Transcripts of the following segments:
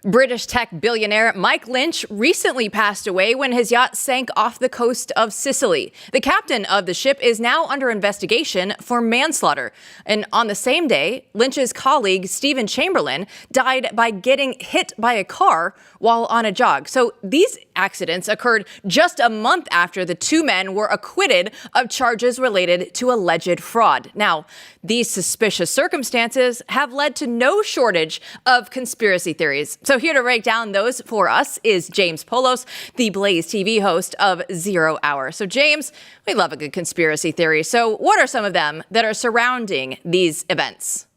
British tech billionaire Mike Lynch recently passed away when his yacht sank off the coast of Sicily. The captain of the ship is now under investigation for manslaughter. And on the same day, Lynch's colleague, Stephen Chamberlain, died by getting hit by a car while on a jog. So these accidents occurred just a month after the two men were acquitted of charges related to alleged fraud. Now, these suspicious circumstances have led to no shortage of conspiracy theories. So here to break down those for us is James Poulos, the BlazeTV host of 0 Hour. So James, we love a good conspiracy theory. So what are some of them that are surrounding these events?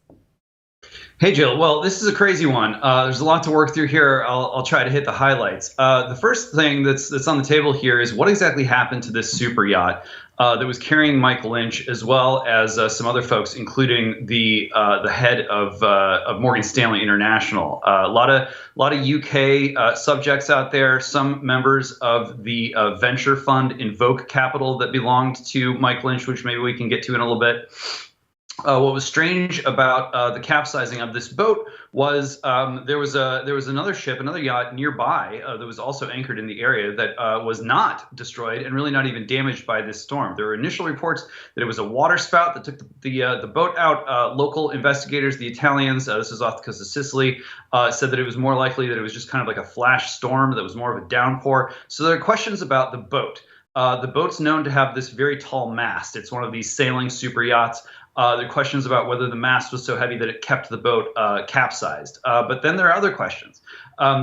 Hey, Jill. Well, this is a crazy one. There's a lot to work through here. I'll try to hit the highlights. The first thing that's on the table here is what exactly happened to this super yacht that was carrying Mike Lynch, as well as some other folks, including the head of Morgan Stanley International. A lot of UK subjects out there. Some members of the venture fund Invoke Capital that belonged to Mike Lynch, which maybe we can get to in a little bit. What was strange about the capsizing of this boat was there was another ship, another yacht nearby that was also anchored in the area that was not destroyed and really not even damaged by this storm. There were initial reports that it was a water spout that took the boat out. Local investigators, the Italians, this is off the coast of Sicily, said that it was more likely that it was just kind of like a flash storm that was more of a downpour. So there are questions about the boat. The boat's known to have this very tall mast. It's one of these sailing super yachts. There are questions about whether the mast was so heavy that it kept the boat capsized. But then there are other questions.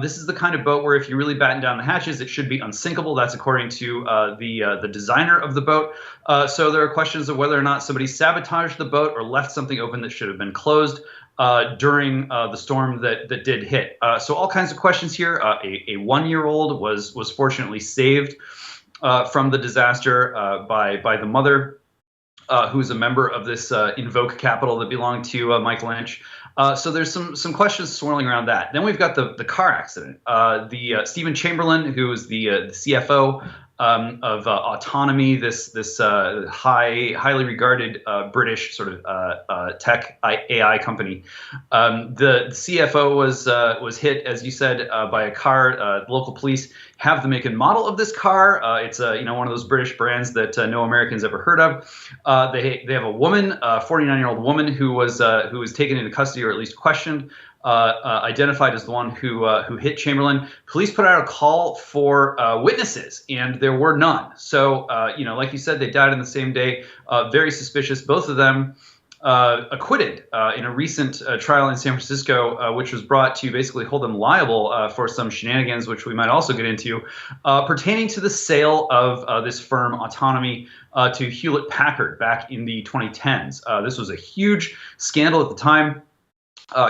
This is the kind of boat where if you really batten down the hatches, it should be unsinkable. That's according to the designer of the boat. So there are questions of whether or not somebody sabotaged the boat or left something open that should have been closed during the storm that did hit. So all kinds of questions here. A 1-year-old was fortunately saved from the disaster by the mother, who's a member of this Invoke Capital that belonged to Mike Lynch. So there's some questions swirling around that. Then we've got the car accident. The Stephen Chamberlain, who is the CFO of Autonomy, this highly regarded British sort of tech AI company. The CFO was hit, as you said, by a car. The local police have the make and model of this car. It's one of those British brands that no Americans ever heard of. They have a woman, a 49-year-old woman who was taken into custody, or at least questioned. Identified as the one who hit Chamberlain. Police put out a call for witnesses, and there were none. So, like you said, they died on the same day. Very suspicious. Both of them acquitted in a recent trial in San Francisco, which was brought to basically hold them liable for some shenanigans, which we might also get into, pertaining to the sale of this firm Autonomy to Hewlett Packard back in the 2010s. This was a huge scandal at the time.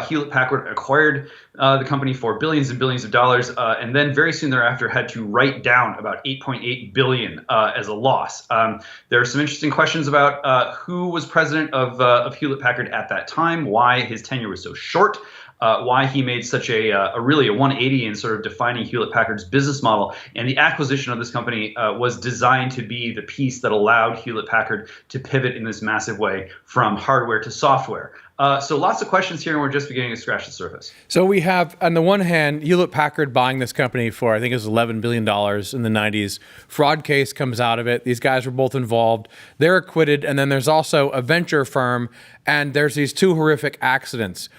Hewlett Packard acquired the company for billions and billions of dollars, and then very soon thereafter had to write down about $8.8 billion as a loss. There are some interesting questions about who was president of Hewlett Packard at that time, why his tenure was so short. Why he made such a really a 180 in sort of defining Hewlett Packard's business model. And the acquisition of this company was designed to be the piece that allowed Hewlett Packard to pivot in this massive way from hardware to software. So lots of questions here, and we're just beginning to scratch the surface. So we have, on the one hand, Hewlett Packard buying this company for, I think it was $11 billion in the 90s. Fraud case comes out of it. These guys were both involved. They're acquitted. And then there's also a venture firm, and there's these two horrific accidents.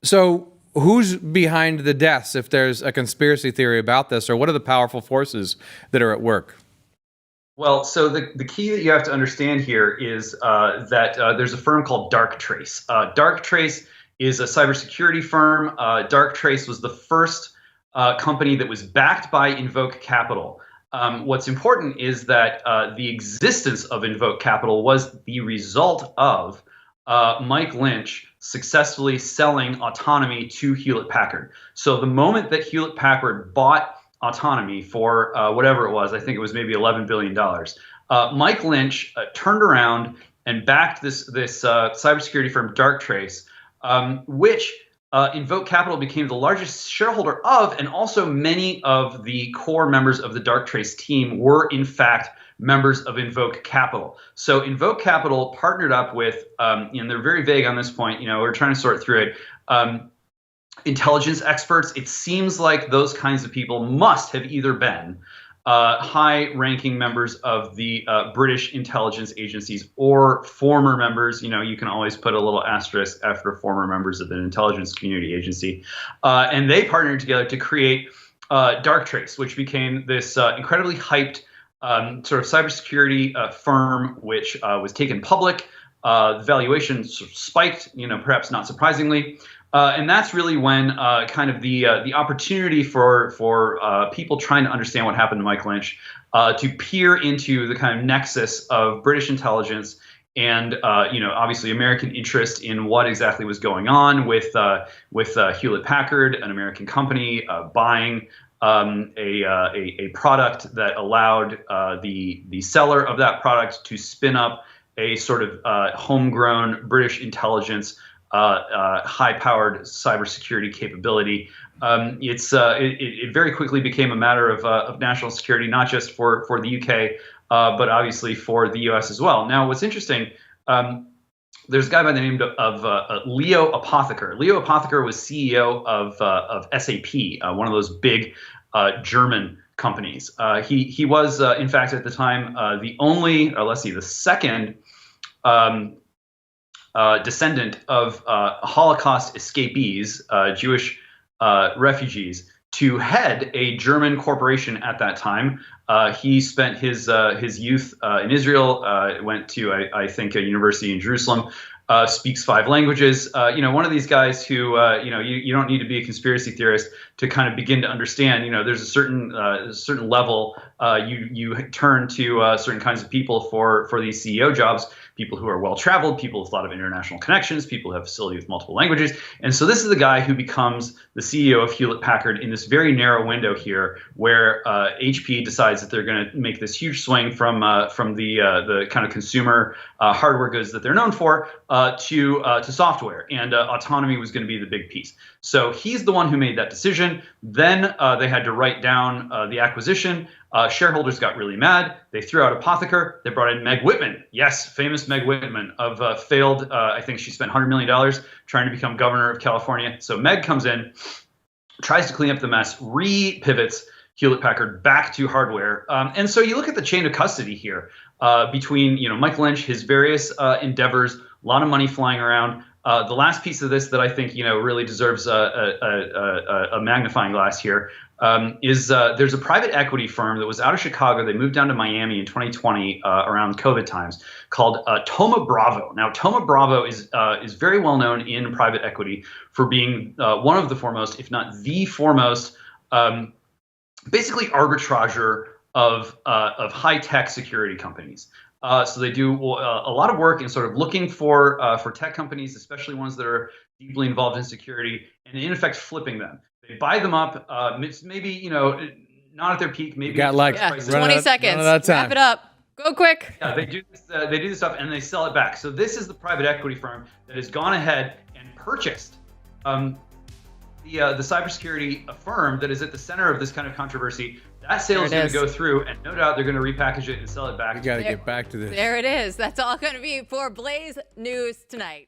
So who's behind the deaths, if there's a conspiracy theory about this, or what are the powerful forces that are at work? Well, so the key that you have to understand here is that there's a firm called Darktrace. Darktrace is a cybersecurity firm. Darktrace was the first company that was backed by Invoke Capital. What's important is that the existence of Invoke Capital was the result of Mike Lynch successfully selling Autonomy to Hewlett Packard. So the moment that Hewlett Packard bought Autonomy for whatever it was, I think it was maybe $11 billion, Mike Lynch turned around and backed this cybersecurity firm Darktrace, which Invoke Capital became the largest shareholder of, and also many of the core members of the Darktrace team were in fact members of Invoke Capital. So Invoke Capital partnered up with, and they're very vague on this point, we're trying to sort through it, intelligence experts. It seems like those kinds of people must have either been high-ranking members of the British intelligence agencies or former members. You know, you can always put a little asterisk after former members of an intelligence community agency. And they partnered together to create Darktrace, which became this incredibly hyped sort of cybersecurity firm, which was taken public. The valuation sort of spiked, you know, perhaps not surprisingly. And that's really when kind of the opportunity for people trying to understand what happened to Mike Lynch to peer into the kind of nexus of British intelligence and you know, obviously American interest in what exactly was going on with Hewlett Packard, an American company, buying a product that allowed the seller of that product to spin up a sort of homegrown British intelligence high-powered cybersecurity capability. It very quickly became a matter of national security, not just for the UK, but obviously for the US as well. Now, what's interesting, there's a guy by the name of Leo Apotheker. Leo Apotheker was CEO of SAP, one of those big German companies. He was, in fact, at the time, the only, or let's see, the second descendant of Holocaust escapees, Jewish refugees, to head a German corporation at that time. He spent his youth in Israel, went to, I think, a university in Jerusalem, speaks 5 languages. You know, one of these guys who, you know, you don't need to be a conspiracy theorist to kind of begin to understand, you know, there's a certain level you turn to certain kinds of people for these CEO jobs. People who are well-traveled, people with a lot of international connections, people who have facility with multiple languages. And so this is the guy who becomes the CEO of Hewlett Packard in this very narrow window here, where HP decides that they're going to make this huge swing from the kind of consumer hardware goods that they're known for to software. And autonomy was going to be the big piece. So he's the one who made that decision. Then they had to write down the acquisition. Shareholders got really mad. They threw out Apotheker. They brought in Meg Whitman. Yes, famous Meg Whitman of failed, I think she spent $100 million trying to become governor of California. So Meg comes in, tries to clean up the mess, re-pivots Hewlett Packard back to hardware. And so you look at the chain of custody here between, you know, Mike Lynch, his various endeavors, a lot of money flying around. The last piece of this that I think, you know, really deserves a magnifying glass here is there's a private equity firm that was out of Chicago. They moved down to Miami in 2020 around COVID times, called Thoma Bravo. Now, Thoma Bravo is very well known in private equity for being one of the foremost, if not the foremost, basically arbitrager of high-tech security companies. So they do a lot of work in sort of looking for tech companies, especially ones that are deeply involved in security, and in effect flipping them. They buy them up, maybe, you know, not at their peak. Maybe got like 20 seconds. Wrap it up. Go quick. Yeah, they do this stuff and they sell it back. So this is the private equity firm that has gone ahead and purchased the cybersecurity firm that is at the center of this kind of controversy. That sale is going to go through, and no doubt they're going to repackage it and sell it back. We got to get back to this. There it is. That's all going to be for Blaze News tonight.